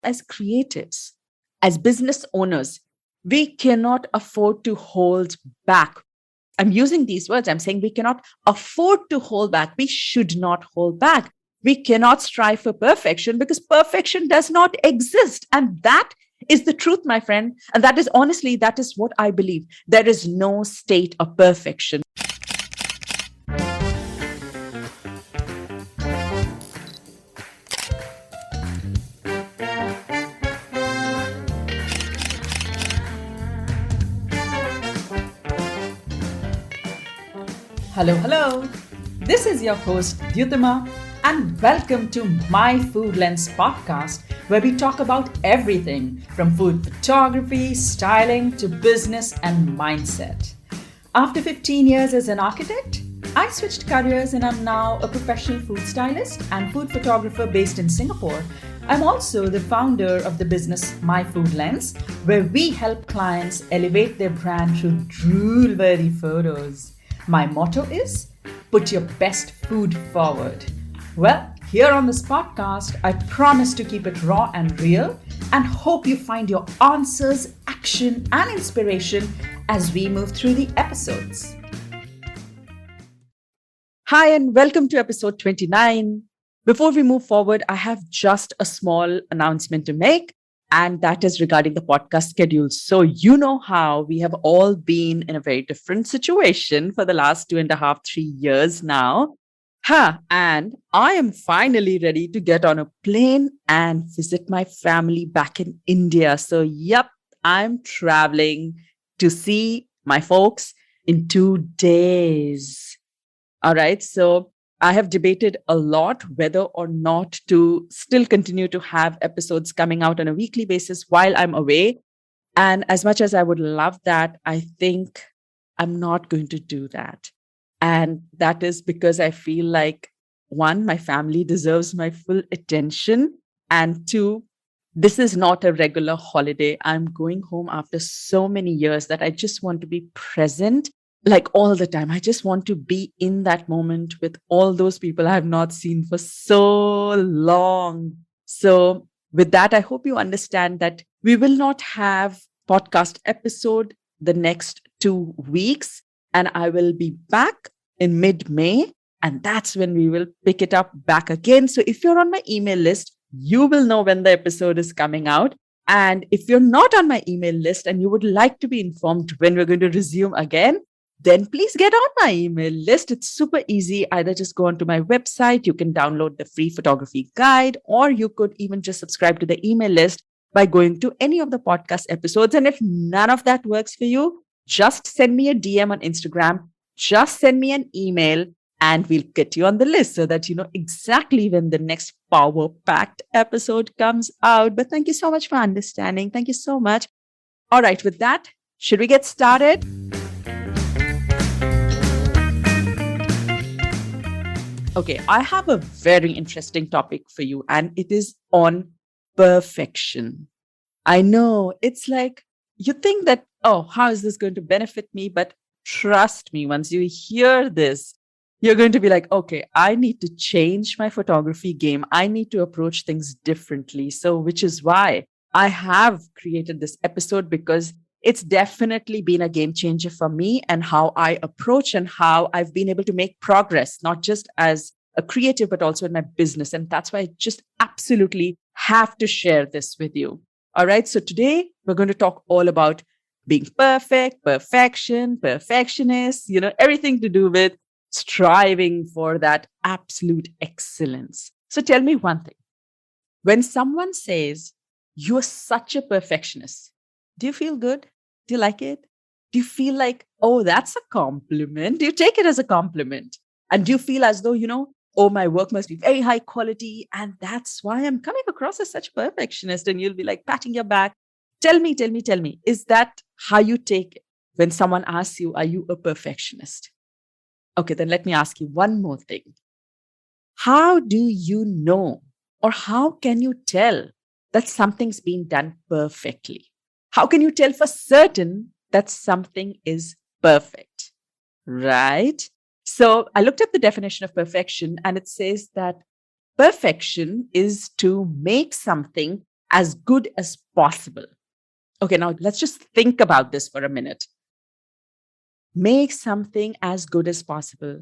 as creatives, as business owners, we cannot afford to hold back. I'm using these words. I'm saying we cannot afford to hold back. We should not hold back. We cannot strive for perfection because perfection does not exist. And that is the truth, my friend. And that is honestly, that is what I believe. There is no state of perfection. Hello, hello. This is your host, Dyutama, and welcome to My Food Lens podcast, where we talk about everything from food photography, styling to business and mindset. After 15 years as an architect, I switched careers and I'm now a professional food stylist and food photographer based in Singapore. I'm also the founder of the business My Food Lens, where we help clients elevate their brand through drool-worthy photos. My motto is, put your best food forward. Well, here on this podcast, I promise to keep it raw and real and hope you find your answers, action, and inspiration as we move through the episodes. Hi, and welcome to episode 29. Before we move forward, I have just a small announcement to make, and that is regarding the podcast schedule. So, you know how we have all been in a very different situation for the last 2.5, 3 years now. And I am finally ready to get on a plane and visit my family back in India. So, yep, I'm traveling to see my folks in 2 days. All right. So, I have debated a lot whether or not to still continue to have episodes coming out on a weekly basis while I'm away. And as much as I would love that, I think I'm not going to do that. And that is because I feel like, one, my family deserves my full attention. And two, this is not a regular holiday. I'm going home after so many years that I just want to be present like all the time. I just want to be in that moment with all those people I have not seen for so long. So with that, I hope you understand that we will not have podcast episode the next 2 weeks, and I will be back in mid-May, and that's when we will pick it up back again. So if you're on my email list, you will know when the episode is coming out. And if you're not on my email list and you would like to be informed when we're going to resume again, then please get on my email list. It's super easy. Either just go onto my website, you can download the free photography guide, or you could even just subscribe to the email list by going to any of the podcast episodes. And if none of that works for you, just send me a DM on Instagram, just send me an email, and we'll get you on the list so that you know exactly when the next power-packed episode comes out. But thank you so much for understanding. Thank you so much. All right, with that, should we get started? Okay, I have a very interesting topic for you, and it is on perfection. I know it's like you think that, oh, how is this going to benefit me? But trust me, once you hear this, you're going to be like, okay, I need to change my photography game. I need to approach things differently. So, which is why I have created this episode, because it's definitely been a game changer for me and how I approach and how I've been able to make progress, not just as a creative, but also in my business. And that's why I just absolutely have to share this with you. All right. So today we're going to talk all about being perfect, perfection, perfectionist, everything to do with striving for that absolute excellence. So tell me one thing. When someone says, you're such a perfectionist, do you feel good? Do you like it? Do you feel like, oh, that's a compliment? Do you take it as a compliment? And do you feel as though, oh, my work must be very high quality, and that's why I'm coming across as such a perfectionist? And you'll be like patting your back. Tell me. Is that how you take it when someone asks you, are you a perfectionist? Okay, then let me ask you one more thing. How do you know, or how can you tell that something's been done perfectly? How can you tell for certain that something is perfect? Right? So I looked up the definition of perfection, and it says that perfection is to make something as good as possible. Okay, now let's just think about this for a minute. Make something as good as possible.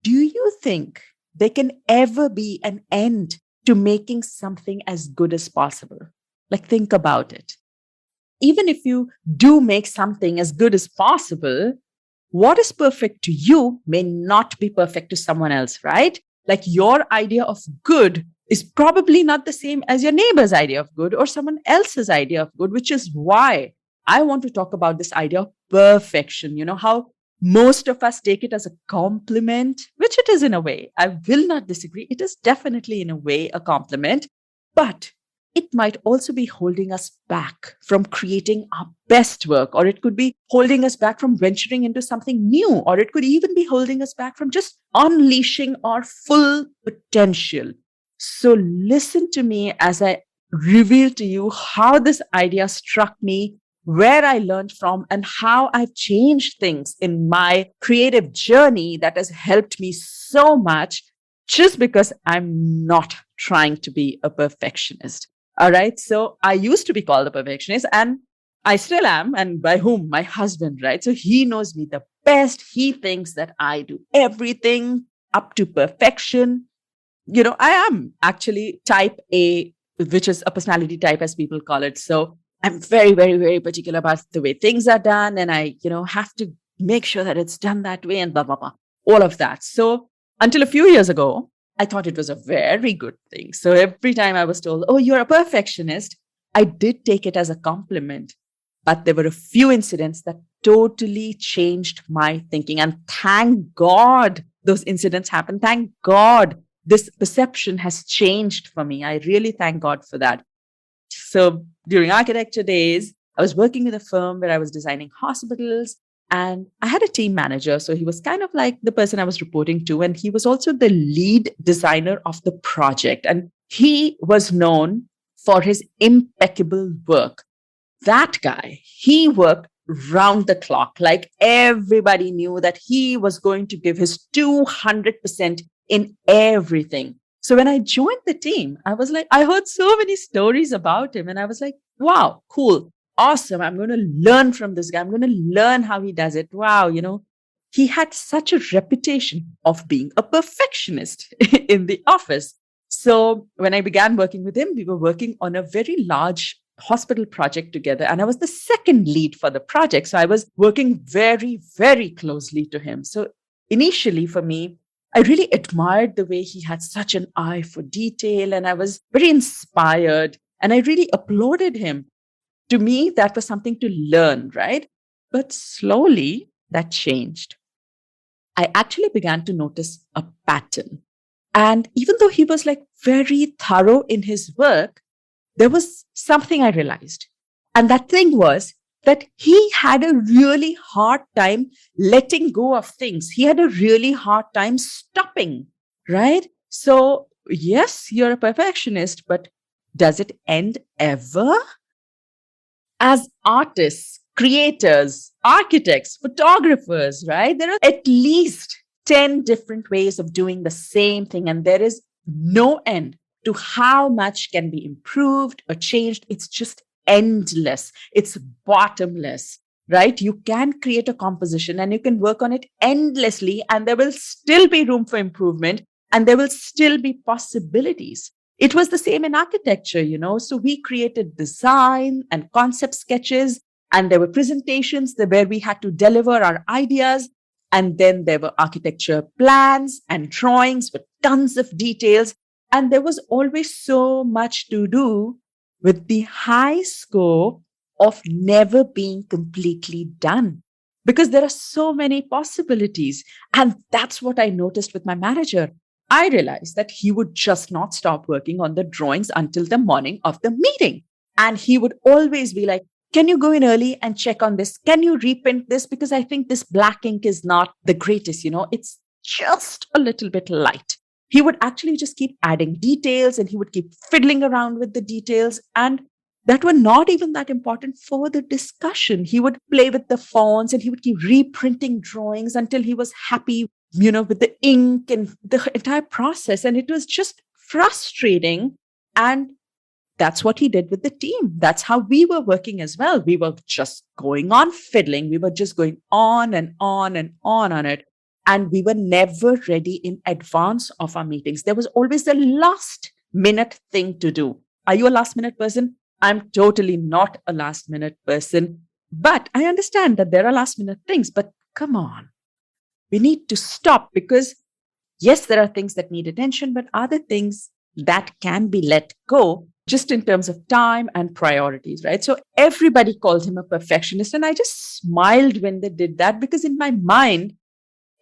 Do you think there can ever be an end to making something as good as possible? Like, think about it. Even if you do make something as good as possible, what is perfect to you may not be perfect to someone else, right? Like, your idea of good is probably not the same as your neighbor's idea of good or someone else's idea of good, which is why I want to talk about this idea of perfection. You know, how most of us take it as a compliment, which it is in a way. I will not disagree. It is definitely, in a way, a compliment. But it might also be holding us back from creating our best work, or it could be holding us back from venturing into something new, or it could even be holding us back from just unleashing our full potential. So, listen to me as I reveal to you how this idea struck me, where I learned from, and how I've changed things in my creative journey that has helped me so much just because I'm not trying to be a perfectionist. All right. So I used to be called a perfectionist and I still am. And by whom? My husband, right? So he knows me the best. He thinks that I do everything up to perfection. You know, I am actually type A, which is a personality type, as people call it. So I'm very, very, very particular about the way things are done. And I, have to make sure that it's done that way and blah, blah, blah, all of that. So until a few years ago, I thought it was a very good thing. So every time I was told, oh, you're a perfectionist, I did take it as a compliment. But there were a few incidents that totally changed my thinking. And thank God those incidents happened. Thank God this perception has changed for me. I really thank God for that. So during architecture days, I was working with a firm where I was designing hospitals and I had a team manager. So he was kind of like the person I was reporting to. And he was also the lead designer of the project. And he was known for his impeccable work. That guy, he worked round the clock. Like, everybody knew that he was going to give his 200% in everything. So when I joined the team, I was like, I heard so many stories about him. And I was like, wow, cool, awesome. I'm going to learn from this guy. I'm going to learn how he does it. Wow, he had such a reputation of being a perfectionist in the office. So when I began working with him, we were working on a very large hospital project together. And I was the second lead for the project. So I was working very, very closely to him. So initially for me, I really admired the way he had such an eye for detail. And I was very inspired. And I really applauded him. To me, that was something to learn, right? But slowly that changed. I actually began to notice a pattern. And even though he was like very thorough in his work, there was something I realized. And that thing was that he had a really hard time letting go of things. He had a really hard time stopping, right? So, yes, you're a perfectionist, but does it end ever? As artists, creators, architects, photographers, right? There are at least 10 different ways of doing the same thing, and there is no end to how much can be improved or changed. It's just endless. It's bottomless, right? You can create a composition and you can work on it endlessly, and there will still be room for improvement and there will still be possibilities. It was the same in architecture, So we created design and concept sketches, and there were presentations where we had to deliver our ideas. And then there were architecture plans and drawings with tons of details. And there was always so much to do with the high scope of never being completely done because there are so many possibilities. And that's what I noticed with my manager. I realized that he would just not stop working on the drawings until the morning of the meeting. And he would always be like, can you go in early and check on this? Can you reprint this? Because I think this black ink is not the greatest, it's just a little bit light. He would actually just keep adding details and he would keep fiddling around with the details. And that were not even that important for the discussion. He would play with the fonts and he would keep reprinting drawings until he was happy, with the ink and the entire process. And it was just frustrating. And that's what he did with the team. That's how we were working as well. We were just going on fiddling. We were just going on and on and on it. And we were never ready in advance of our meetings. There was always the last minute thing to do. Are you a last minute person? I'm totally not a last minute person. But I understand that there are last minute things. But come on, we need to stop because, yes, there are things that need attention, but other things that can be let go just in terms of time and priorities, right? So everybody called him a perfectionist. And I just smiled when they did that because in my mind,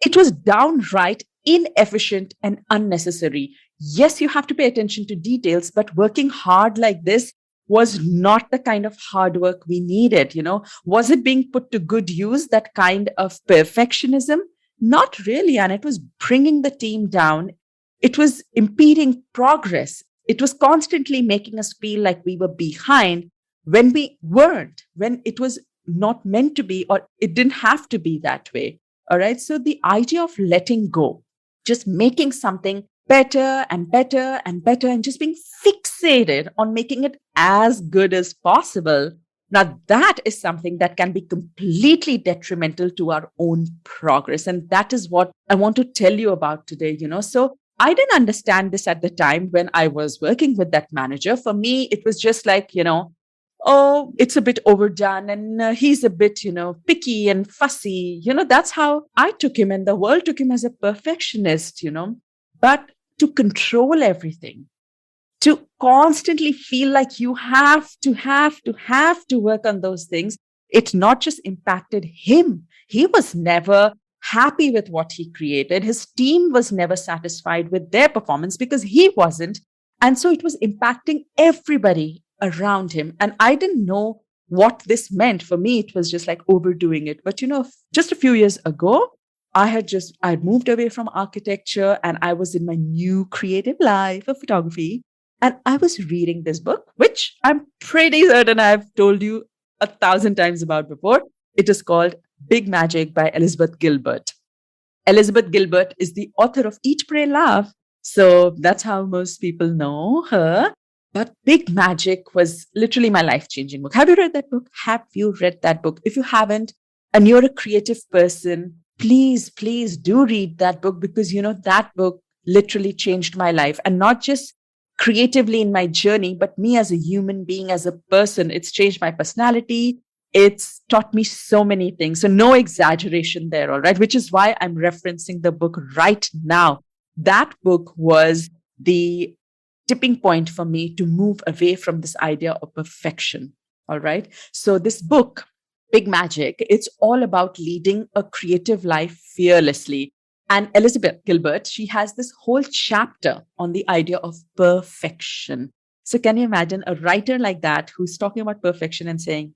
it was downright inefficient and unnecessary. Yes, you have to pay attention to details, but working hard like this was not the kind of hard work we needed. Was it being put to good use, that kind of perfectionism? Not really. And it was bringing the team down. It was impeding progress. It was constantly making us feel like we were behind when we weren't, when it was not meant to be, or it didn't have to be that way. All right. So the idea of letting go, just making something better and better and better, and just being fixated on making it as good as possible. Now, that is something that can be completely detrimental to our own progress. And that is what I want to tell you about today. So I didn't understand this at the time when I was working with that manager. For me, it was just like, oh, it's a bit overdone and he's a bit, picky and fussy. That's how I took him, and the world took him as a perfectionist. But to control everything, to constantly feel like you have to work on those things, it not just impacted him. He was never happy with what he created. His team was never satisfied with their performance because he wasn't. And so it was impacting everybody around him. And I didn't know what this meant. For me, it was just like overdoing it. But, just a few years ago, I'd moved away from architecture and I was in my new creative life of photography. And I was reading this book, which I'm pretty certain I've told you 1,000 times about before. It is called Big Magic by Elizabeth Gilbert. Elizabeth Gilbert is the author of Eat, Pray, Love. So that's how most people know her. But Big Magic was literally my life-changing book. Have you read that book? Have you read that book? If you haven't, and you're a creative person, please, please do read that book because, that book literally changed my life. And not just creatively in my journey, but me as a human being, as a person. It's changed my personality. It's taught me so many things. So no exaggeration there, all right? Which is why I'm referencing the book right now. That book was the tipping point for me to move away from this idea of perfection. All right. So this book, Big Magic, it's all about leading a creative life fearlessly. And Elizabeth Gilbert, she has this whole chapter on the idea of perfection. So can you imagine a writer like that who's talking about perfection and saying,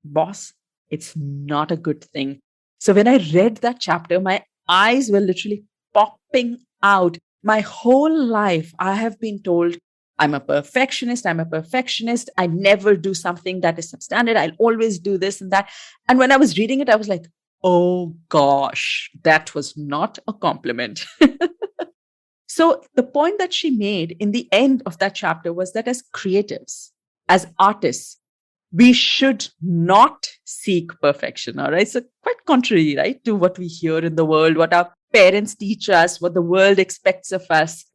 boss, it's not a good thing. So when I read that chapter, my eyes were literally popping out. My whole life, I have been told I'm a perfectionist. I never do something that is substandard. I'll always do this and that. And when I was reading it, I was like, oh gosh, that was not a compliment. So the point that she made in the end of that chapter was that as creatives, as artists, we should not seek perfection. All right. So quite contrary, right, to what we hear in the world, what our parents teach us, what the world expects of us.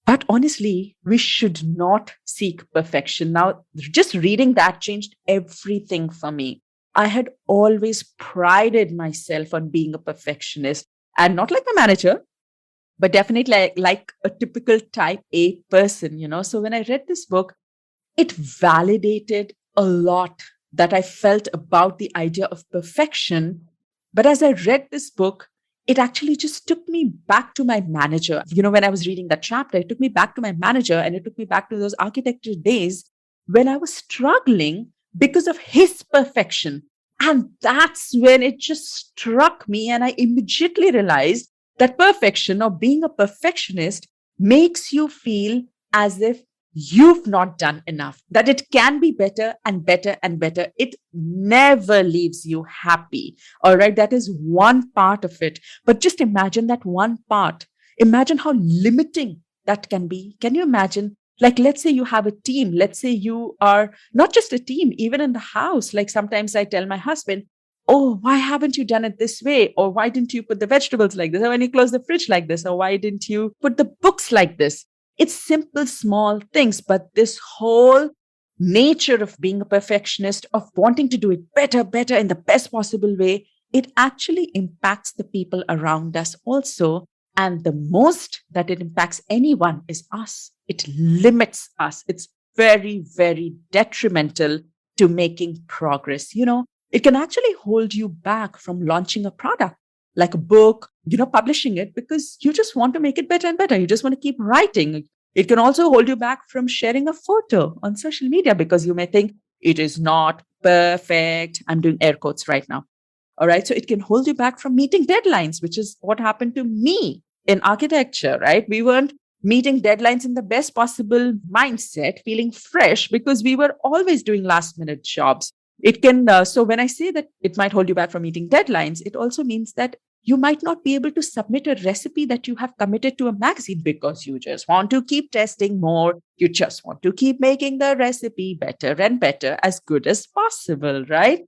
But honestly, we should not seek perfection. Now, just reading that changed everything for me. I had always prided myself on being a perfectionist, and not like my manager, but definitely like a typical type A person. So when I read this book, it validated a lot that I felt about the idea of perfection. But as I read this book, it actually just took me back to my manager. When I was reading that chapter, it took me back to my manager, and it took me back to those architecture days when I was struggling because of his perfection. And that's when it just struck me. And I immediately realized that perfection, or being a perfectionist, makes you feel as if you've not done enough, that it can be better and better and better. It never leaves you happy. All right. That is one part of it. But just imagine that one part. Imagine how limiting that can be. Can you imagine Like, let's say you have a team. Let's say you are not just a team, even in the house. Like sometimes I tell my husband, oh, why haven't you done it this way? Or why didn't you put the vegetables like this? Or when you close the fridge like this? Or why didn't you put the books like this? It's simple, small things. But this whole nature of being a perfectionist, of wanting to do it better, better in the best possible way, it actually impacts the people around us also. And the most that it impacts anyone is us. It limits us. It's very, very detrimental to making progress. It can actually hold you back from launching a product like a book, publishing it because you just want to make it better and better. You just want to keep writing. It can also hold you back from sharing a photo on social media because you may think it is not perfect. I'm doing air quotes right now. All right. So it can hold you back from meeting deadlines, which is what happened to me in architecture, right? We weren't meeting deadlines in the best possible mindset, feeling fresh because we were always doing last minute jobs. It can, so when I say that it might hold you back from meeting deadlines, it also means that you might not be able to submit a recipe that you have committed to a magazine because you just want to keep testing more. You just want to keep making the recipe better and better, as good as possible, right?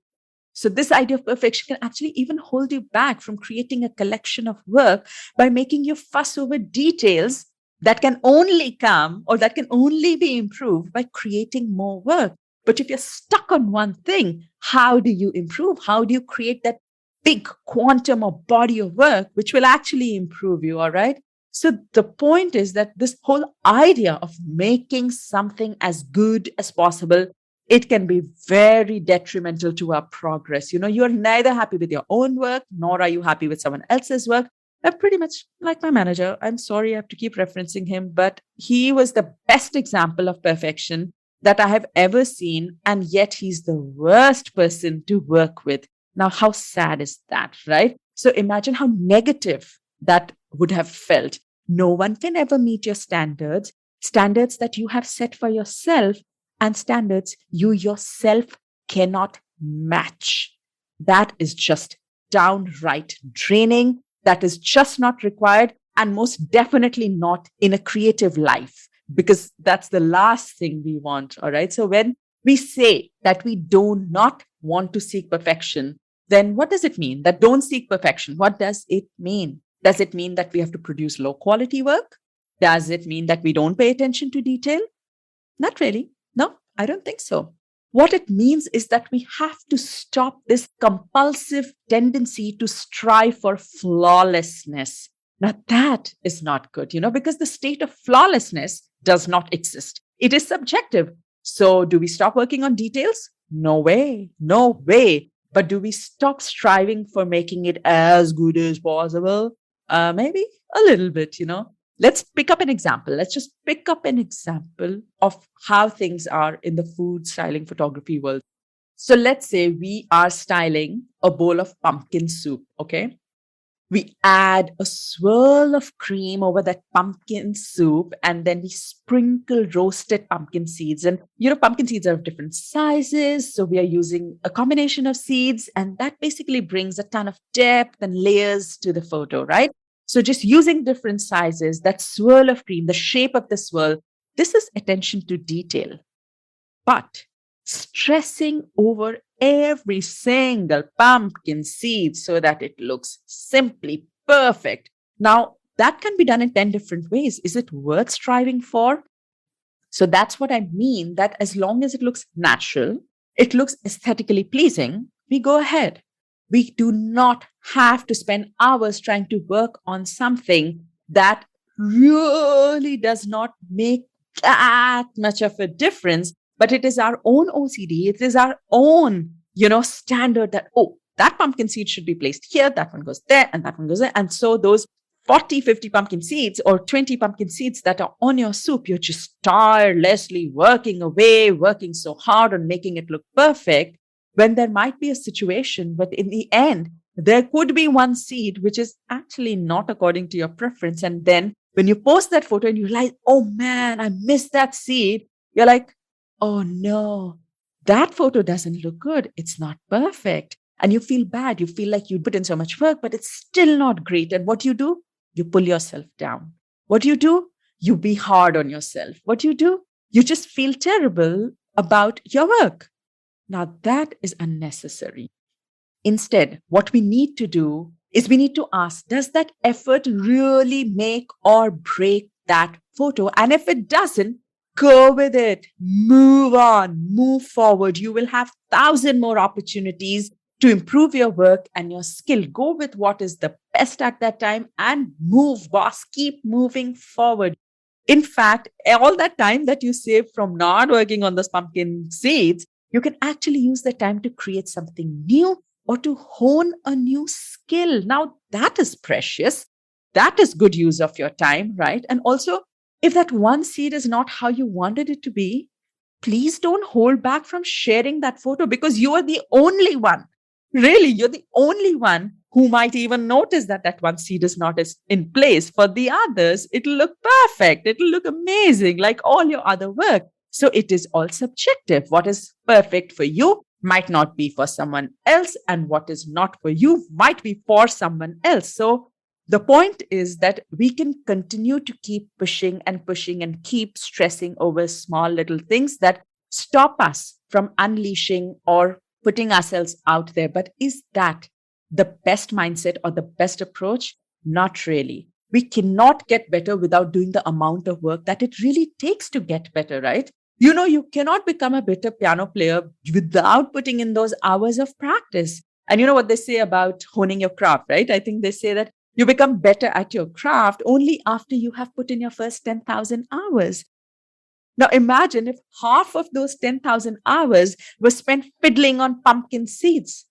So, this idea of perfection can actually even hold you back from creating a collection of work by making you fuss over details that can only come or that can only be improved by creating more work. But if you're stuck on one thing, how do you improve? How do you create that big quantum or body of work which will actually improve you? All right. So, the point is that this whole idea of making something as good as possible, it can be very detrimental to our progress. You're neither happy with your own work, nor are you happy with someone else's work. I'm pretty much like my manager. I'm sorry I have to keep referencing him, but he was the best example of perfection that I have ever seen. And yet he's the worst person to work with. Now, how sad is that, right? So imagine how negative that would have felt. No one can ever meet your standards that you have set for yourself and standards you yourself cannot match. That is just downright draining. That is just not required, and most definitely not in a creative life, because that's the last thing we want. All right. So when we say that we do not want to seek perfection, then what does it mean? That don't seek perfection. What does it mean? Does it mean that we have to produce low quality work? Does it mean that we don't pay attention to detail? Not really. No, I don't think so. What it means is that we have to stop this compulsive tendency to strive for flawlessness. Now, that is not good, because the state of flawlessness does not exist. It is subjective. So, do we stop working on details? No way. No way. But do we stop striving for making it as good as possible? Maybe a little bit. Let's pick up an example. Let's just pick up an example of how things are in the food styling photography world. So let's say we are styling a bowl of pumpkin soup, okay? We add a swirl of cream over that pumpkin soup and then we sprinkle roasted pumpkin seeds. And, pumpkin seeds are of different sizes. So we are using a combination of seeds and that basically brings a ton of depth and layers to the photo, right? So just using different sizes, that swirl of cream, the shape of the swirl, this is attention to detail. But stressing over every single pumpkin seed so that it looks simply perfect. Now, that can be done in 10 different ways. Is it worth striving for? So that's what I mean, that as long as it looks natural, it looks aesthetically pleasing, we go ahead. We do not have to spend hours trying to work on something that really does not make that much of a difference, but it is our own OCD. It is our own, standard that, oh, that pumpkin seed should be placed here, that one goes there, and that one goes there. And so those 40, 50 pumpkin seeds or 20 pumpkin seeds that are on your soup, you're just tirelessly working away, working so hard on making it look perfect, when there might be a situation, but in the end, there could be one seed which is actually not according to your preference. And then when you post that photo and you realize, oh man, I missed that seed, you're like, oh no, that photo doesn't look good. It's not perfect. And you feel bad. You feel like you put in so much work, but it's still not great. And what do? You pull yourself down. What do? You be hard on yourself. What do? You just feel terrible about your work. Now that is unnecessary. Instead, what we need to do is we need to ask, does that effort really make or break that photo? And if it doesn't, go with it. Move on, move forward. You will have 1,000 more opportunities to improve your work and your skill. Go with what is the best at that time and move, boss. Keep moving forward. In fact, all that time that you save from not working on those pumpkin seeds, you can actually use the time to create something new or to hone a new skill. Now, that is precious. That is good use of your time, right? And also, if that one seed is not how you wanted it to be, please don't hold back from sharing that photo because you are the only one. Really, you're the only one who might even notice that that one seed is not as in place. For the others, it'll look perfect. It'll look amazing, like all your other work. So it is all subjective. What is perfect for you might not be for someone else, and what is not for you might be for someone else. So the point is that we can continue to keep pushing and pushing and keep stressing over small little things that stop us from unleashing or putting ourselves out there. But is that the best mindset or the best approach? Not really. We cannot get better without doing the amount of work that it really takes to get better, right? You know, you cannot become a better piano player without putting in those hours of practice. And you know what they say about honing your craft, right? I think they say that you become better at your craft only after you have put in your first 10,000 hours. Now imagine if half of those 10,000 hours were spent fiddling on pumpkin seeds.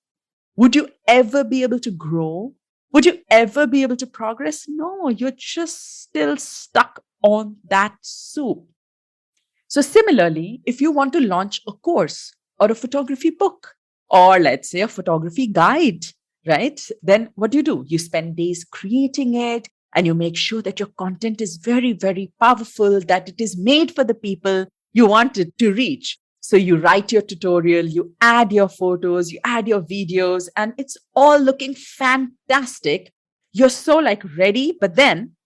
Would you ever be able to grow? Would you ever be able to progress? No, you're just still stuck on that soup. So, similarly, if you want to launch a course or a photography book, or let's say a photography guide, right? Then what do? You spend days creating it and you make sure that your content is very, very powerful, that it is made for the people you want it to reach. So you write your tutorial, you add your photos, you add your videos, and it's all looking fantastic. You're so like ready, but then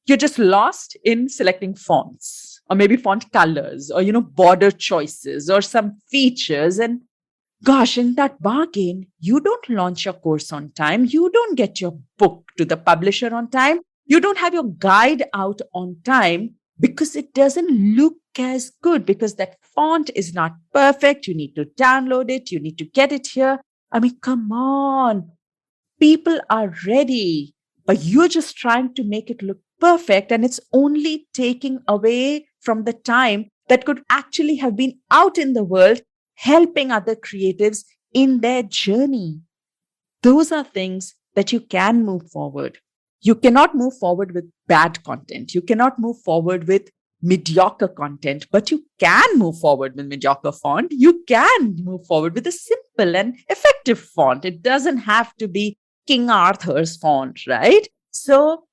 you're just lost in selecting fonts or maybe font colors or, border choices or some features. And gosh, in that bargain, you don't launch your course on time. You don't get your book to the publisher on time. You don't have your guide out on time because it doesn't look as good because that font is not perfect. You need to download it. You need to get it here. I mean, come on. People are ready, but you're just trying to make it look perfect. And it's only taking away from the time that could actually have been out in the world helping other creatives in their journey. Those are things that you can move forward. You cannot move forward with bad content. You cannot move forward with mediocre content, but you can move forward with mediocre font. You can move forward with a simple and effective font. It doesn't have to be King Arthur's font, right? So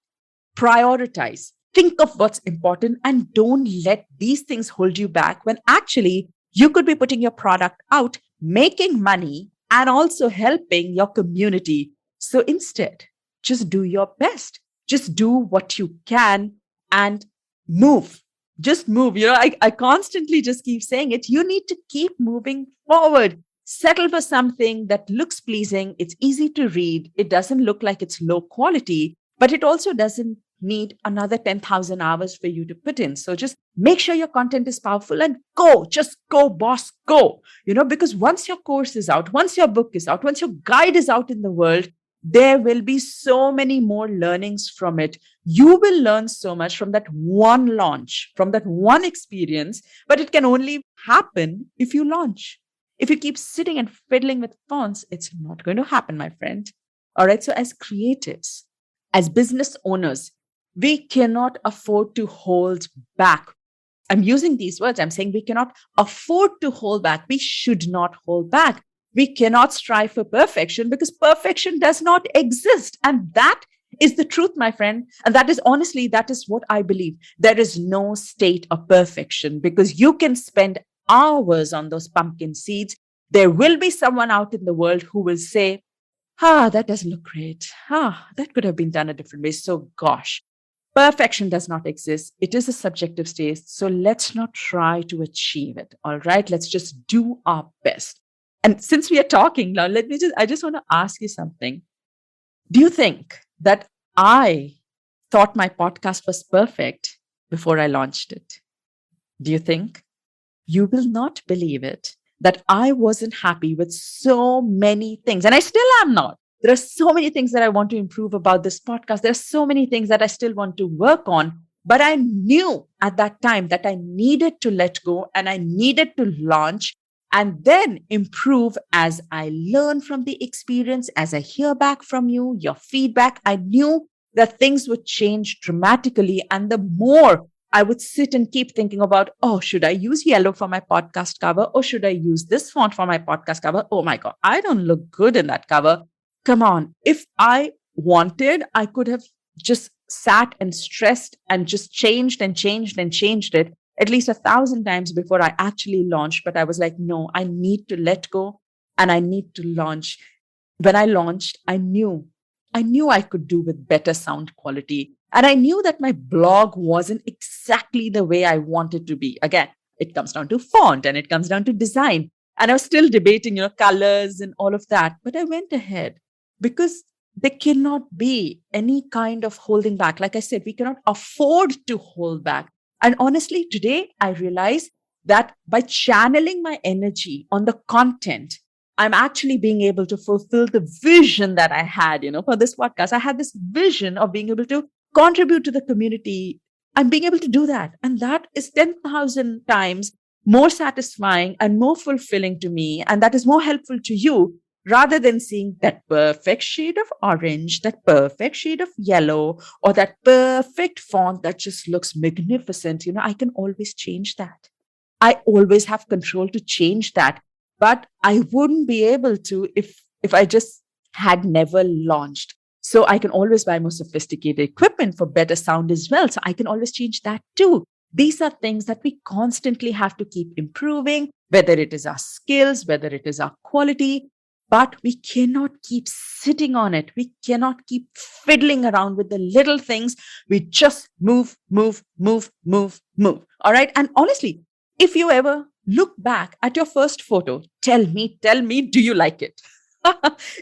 prioritize. Think of what's important and don't let these things hold you back when actually you could be putting your product out, making money, and also helping your community. So instead, just do your best. Just do what you can and move. Just move. I constantly just keep saying it. You need to keep moving forward. Settle for something that looks pleasing. It's easy to read. It doesn't look like it's low quality, but it also doesn't need another 10,000 hours for you to put in. So just make sure your content is powerful and go, just go, boss, go. Because once your course is out, once your book is out, once your guide is out in the world, there will be so many more learnings from it. You will learn so much from that one launch, from that one experience, but it can only happen if you launch. If you keep sitting and fiddling with fonts, it's not going to happen, my friend. All right. So as creatives, as business owners, we cannot afford to hold back. I'm using these words. I'm saying we cannot afford to hold back. We should not hold back. We cannot strive for perfection because perfection does not exist. And that is the truth, my friend. And that is what I believe. There is no state of perfection because you can spend hours on those pumpkin seeds. There will be someone out in the world who will say, that doesn't look great. That could have been done a different way. So gosh, Perfection does not exist. It is a subjective state. So let's not try to achieve it. All right. Let's just do our best. And since we are talking now, I just want to ask you something. Do you think that I thought my podcast was perfect before I launched it? Do you think? You will not believe it that I wasn't happy with so many things, and I still am not. There are so many things that I want to improve about this podcast. There are so many things that I still want to work on. But I knew at that time that I needed to let go and I needed to launch and then improve as I learn from the experience, as I hear back from you, your feedback. I knew that things would change dramatically. And the more I would sit and keep thinking about, oh, should I use yellow for my podcast cover? Or should I use this font for my podcast cover? Oh my God, I don't look good in that cover. Come on. If I wanted, I could have just sat and stressed and just changed and changed and changed it at least 1,000 times before I actually launched. But I was like, no, I need to let go and I need to launch. When I launched, I knew I could do with better sound quality. And I knew that my blog wasn't exactly the way I wanted to be. Again, it comes down to font and it comes down to design. And I was still debating, colors and all of that. But I went ahead because there cannot be any kind of holding back. Like I said, we cannot afford to hold back. And honestly, today I realize that by channeling my energy on the content, I'm actually being able to fulfill the vision that I had, for this podcast. I had this vision of being able to contribute to the community. I'm being able to do that. And that is 10,000 times more satisfying and more fulfilling to me. And that is more helpful to you rather than seeing that perfect shade of orange, that perfect shade of yellow, or that perfect font that just looks magnificent. I can always change that. I always have control to change that. But I wouldn't be able to if I just had never launched. So I can always buy more sophisticated equipment for better sound as well. So I can always change that too. These are things that we constantly have to keep improving, whether it is our skills, whether it is our quality, but we cannot keep sitting on it. We cannot keep fiddling around with the little things. We just move, move, move, move, move. All right. And honestly, if you ever look back at your first photo, tell me, do you like it?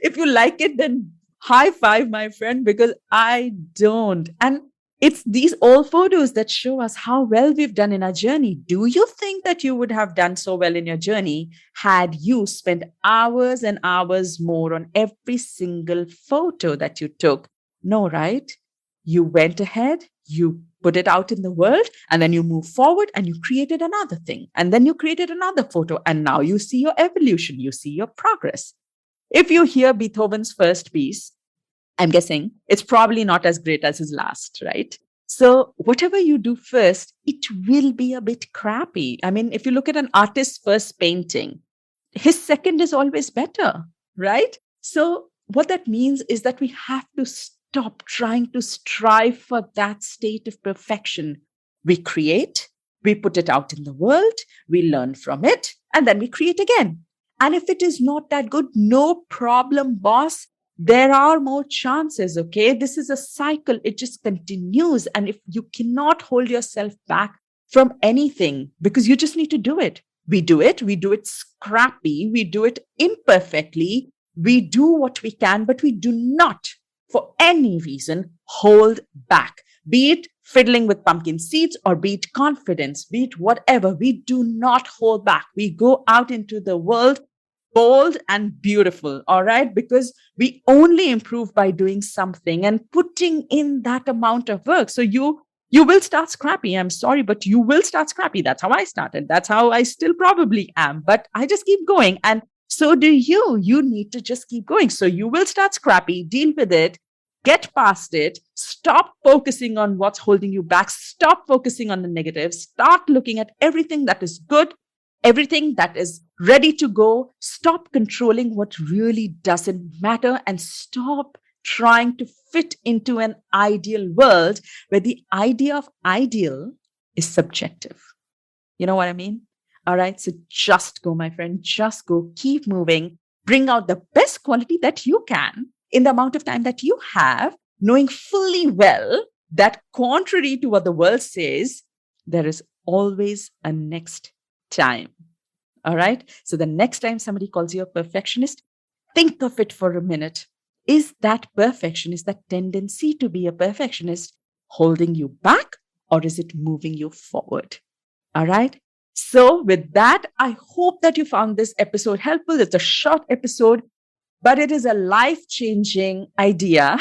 If you like it, then high five, my friend, because I don't. And it's these old photos that show us how well we've done in our journey. Do you think that you would have done so well in your journey had you spent hours and hours more on every single photo that you took? No, right? You went ahead, you put it out in the world, and then you move forward and you created another thing. And then you created another photo. And now you see your evolution, you see your progress. If you hear Beethoven's first piece, I'm guessing it's probably not as great as his last, right? So whatever you do first, it will be a bit crappy. I mean, if you look at an artist's first painting, his second is always better, right? So what that means is that we have to stop trying to strive for that state of perfection. We create, we put it out in the world, we learn from it, and then we create again. And if it is not that good, no problem, boss. There are more chances, okay? This is a cycle. It just continues. And if you cannot hold yourself back from anything, because you just need to do it. We do it scrappy, we do it imperfectly, we do what we can, but we do not, for any reason, hold back. Be it fiddling with pumpkin seeds or be it confidence, be it whatever, we do not hold back. We go out into the world bold and beautiful, all right? Because we only improve by doing something and putting in that amount of work. So you will start scrappy. I'm sorry, but you will start scrappy. That's how I started. That's how I still probably am. But I just keep going. And so do you. You need to just keep going. So you will start scrappy, deal with it, get past it, stop focusing on what's holding you back, stop focusing on the negatives, start looking at everything that is good, everything that is ready to go. Stop controlling what really doesn't matter and stop trying to fit into an ideal world where the idea of ideal is subjective. You know what I mean? All right. So just go, my friend, just go, keep moving, bring out the best quality that you can in the amount of time that you have, knowing fully well that contrary to what the world says, there is always a next time. All right. So the next time somebody calls you a perfectionist, think of it for a minute. Is that perfectionist, that tendency to be a perfectionist, holding you back, or is it moving you forward? All right. So, with that, I hope that you found this episode helpful. It's a short episode, but it is a life changing idea,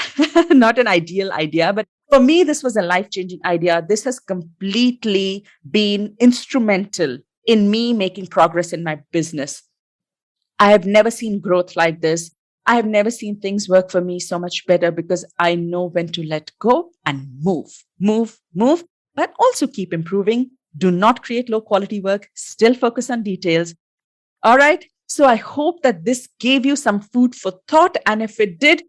not an ideal idea. But for me, this was a life changing idea. This has completely been instrumental in me making progress in my business. I have never seen growth like this. I have never seen things work for me so much better because I know when to let go and move, but also keep improving. Do not create low quality work. Still focus on details. All right. So I hope that this gave you some food for thought. And if it did,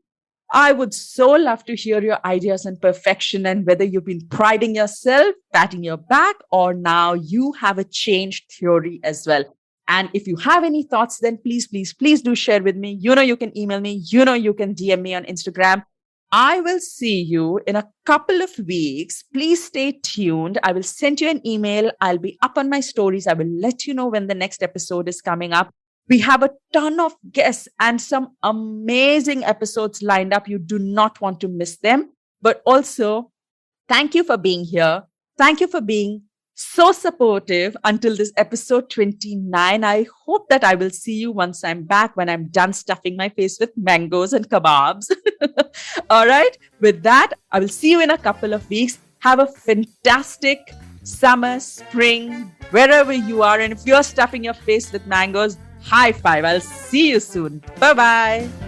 I would so love to hear your ideas on perfection and whether you've been priding yourself, patting your back, or now you have a changed theory as well. And if you have any thoughts, then please do share with me. You know, you can email me. You know, you can DM me on Instagram. I will see you in a couple of weeks. Please stay tuned. I will send you an email. I'll be up on my stories. I will let you know when the next episode is coming up. We have a ton of guests and some amazing episodes lined up. You do not want to miss them. But also, thank you for being here. Thank you for being so supportive until this episode 29. I hope that I will see you once I'm back, when I'm done stuffing my face with mangoes and kebabs. All right. With that, I will see you in a couple of weeks. Have a fantastic summer, spring, wherever you are. And if you're stuffing your face with mangoes, high five. I'll see you soon. Bye bye.